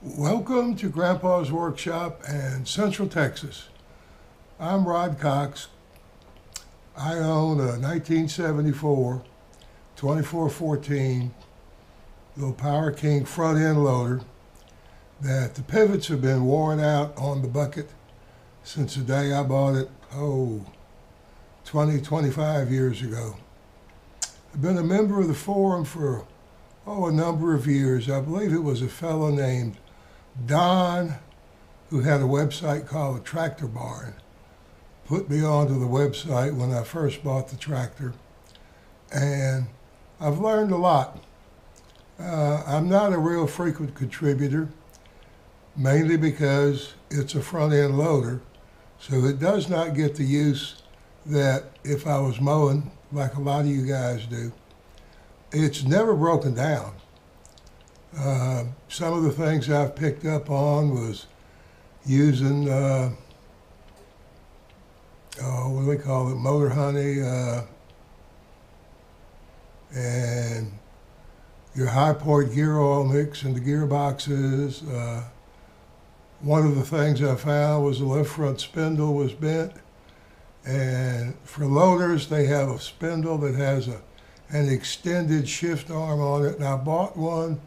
Welcome to Grandpa's Workshop in Central Texas. I'm Rod Cox. I own a 1974 2414 little Power King front end loader that the pivots have been worn out on the bucket since the day I bought it, 25 years ago. I've been a member of the forum for a number of years. I believe it was a fellow named Don, who had a website called the Tractor Barn, put me onto the website when I first bought the tractor, and I've learned a lot. I'm not a real frequent contributor, mainly because it's a front-end loader, so it does not get the use that if I was mowing, like a lot of you guys do. It's never broken down. Some of the things I've picked up on was using, what do they call it, motor honey, and your high point gear oil mix in the gearboxes. One of the things I found was the left front spindle was bent, and for loaders they have a spindle that has an extended shift arm on it, and I bought one.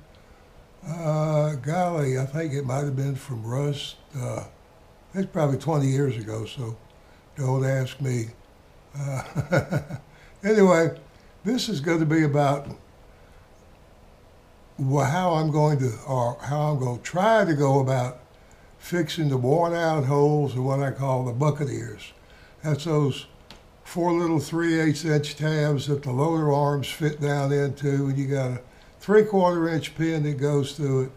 Golly, I think it might have been from Rust. It's probably 20 years ago, so don't ask me. Anyway, this is going to be about how I'm going to try to go about fixing the worn out holes in what I call the bucket ears. That's those 4 little 3/8 inch tabs that the loader arms fit down into, and you got a 3/4 inch pin that goes through it.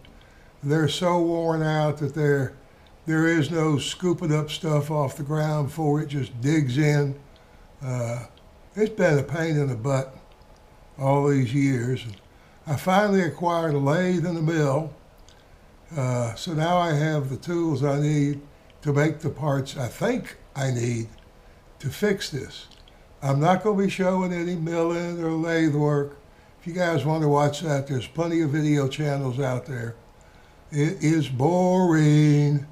They're so worn out that there is no scooping up stuff off the ground before it just digs in. It's been a pain in the butt all these years. And I finally acquired a lathe and a mill, so now I have the tools I need to make the parts I think I need to fix this. I'm not going to be showing any milling or lathe work. If you guys want to watch that, there's plenty of video channels out there. It is boring.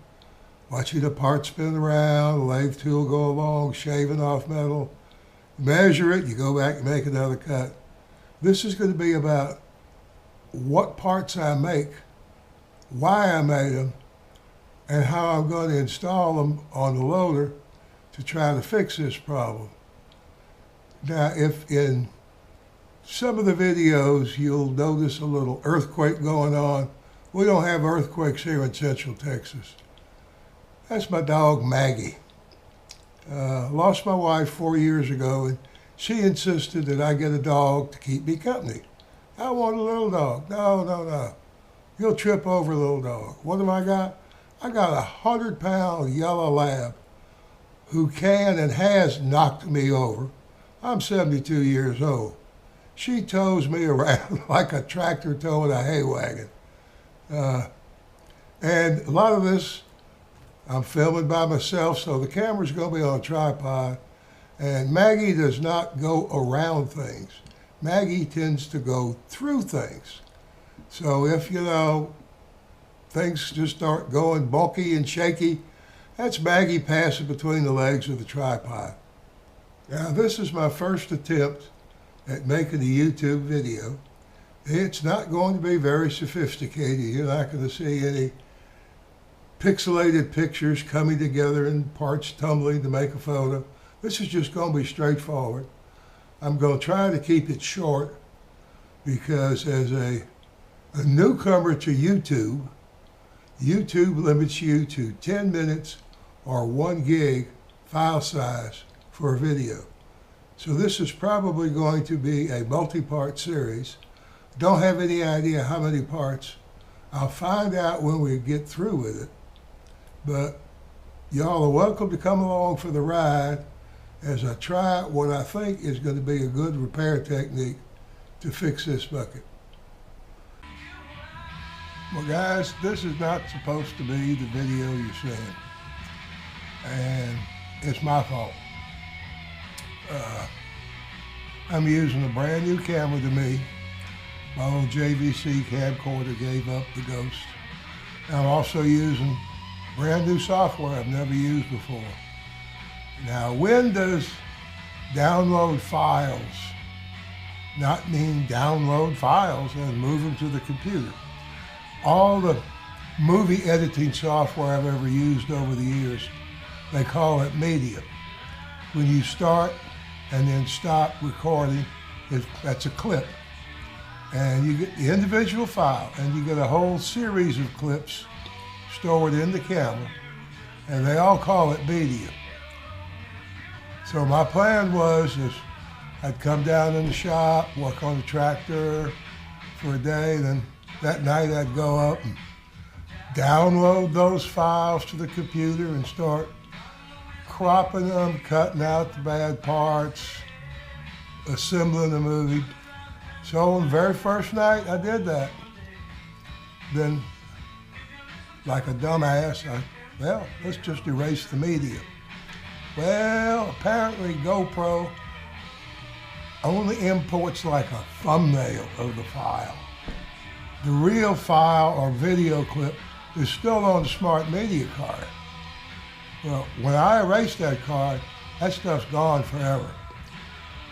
Watching the part spin around, the lathe tool go along, shaving off metal, measure it, you go back and make another cut. This is going to be about what parts I make, why I made them, and how I'm going to install them on the loader to try to fix this problem. Now, if in some of the videos you'll notice a little earthquake going on, we don't have earthquakes here in Central Texas. That's my dog Maggie. Lost my wife 4 years ago, and she insisted that I get a dog to keep me company. I want a little dog. No. You'll trip over a little dog. What have I got? I got a 100-pound yellow lab who can and has knocked me over. I'm 72 years old. She tows me around like a tractor towing a hay wagon. And a lot of this, I'm filming by myself, so the camera's going to be on a tripod. And Maggie does not go around things. Maggie tends to go through things. So if, things just start going bulky and shaky, that's Maggie passing between the legs of the tripod. Now, this is my first attempt at making a YouTube video. It's not going to be very sophisticated. You're not going to see any pixelated pictures coming together and parts tumbling to make a photo. This is just going to be straightforward. I'm going to try to keep it short because as a newcomer to YouTube, YouTube limits you to 10 minutes or 1 gig file size for a video. So this is probably going to be a multi-part series. Don't have any idea how many parts. I'll find out when we get through with it. But y'all are welcome to come along for the ride as I try what I think is going to be a good repair technique to fix this bucket. Well guys, this is not supposed to be the video you're seeing. And it's my fault. I'm using a brand new camera to me. My old JVC camcorder gave up the ghost. I'm also using brand new software I've never used before. Now, when does download files not mean download files and move them to the computer? All the movie editing software I've ever used over the years, they call it media. When you start and then stop recording, that's a clip. And you get the individual file, and you get a whole series of clips stored in the camera, and they all call it media. So my plan was is I'd come down in the shop, work on the tractor for a day, then that night I'd go up and download those files to the computer and start cropping them, cutting out the bad parts, assembling the movie. So on the very first night I did that. Then, like a dumbass, let's just erase the media. Well, apparently GoPro only imports like a thumbnail of the file. The real file or video clip is still on the smart media card. Well, when I erase that card, that stuff's gone forever.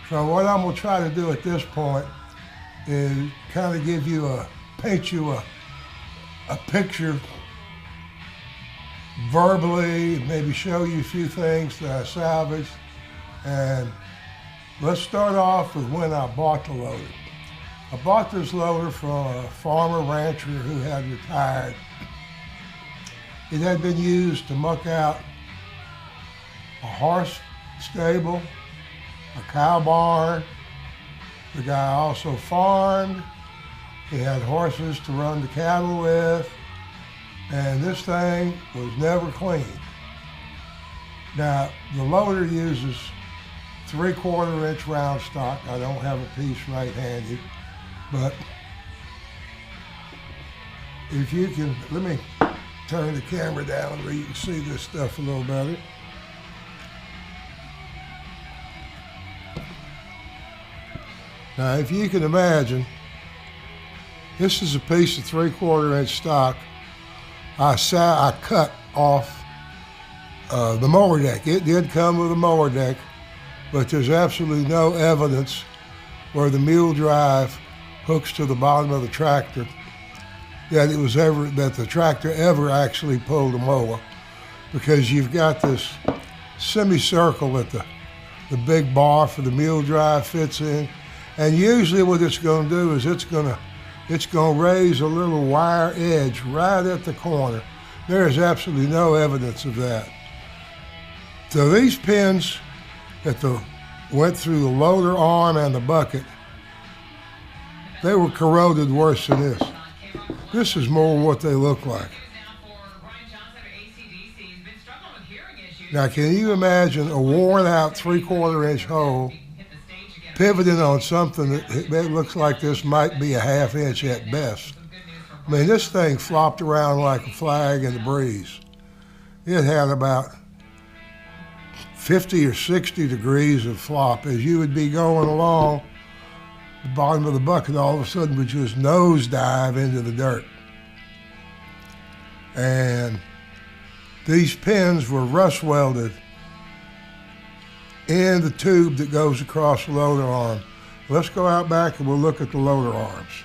So what I'm gonna try to do at this point is kind of paint you a picture verbally, maybe show you a few things that I salvaged. And let's start off with when I bought the loader. I bought this loader from a farmer rancher who had retired. It had been used to muck out a horse stable, a cow barn. The guy also farmed. He had horses to run the cattle with, and this thing was never cleaned. Now, the loader uses 3/4 inch round stock. I don't have a piece right handy, but if you can, let me turn the camera down where you can see this stuff a little better. Now, if you can imagine, this is a piece of 3/4 inch stock I cut off the mower deck. It did come with a mower deck, but there's absolutely no evidence where the mule drive hooks to the bottom of the tractor that the tractor ever actually pulled a mower, because you've got this semicircle that the big bar for the mule drive fits in. And usually what it's going to do is it's going to raise a little wire edge right at the corner. There is absolutely no evidence of that. So these pins that went through the loader arm and the bucket, they were corroded worse than this. This is more what they look like. Now, can you imagine a worn out 3/4 inch hole pivoting on something that looks like this might be a 1/2 inch at best? I mean, this thing flopped around like a flag in the breeze. It had about 50 or 60 degrees of flop. As you would be going along, the bottom of the bucket all of a sudden would just nosedive into the dirt. And these pins were rust welded in the tube that goes across the loader arm. Let's go out back and we'll look at the loader arms.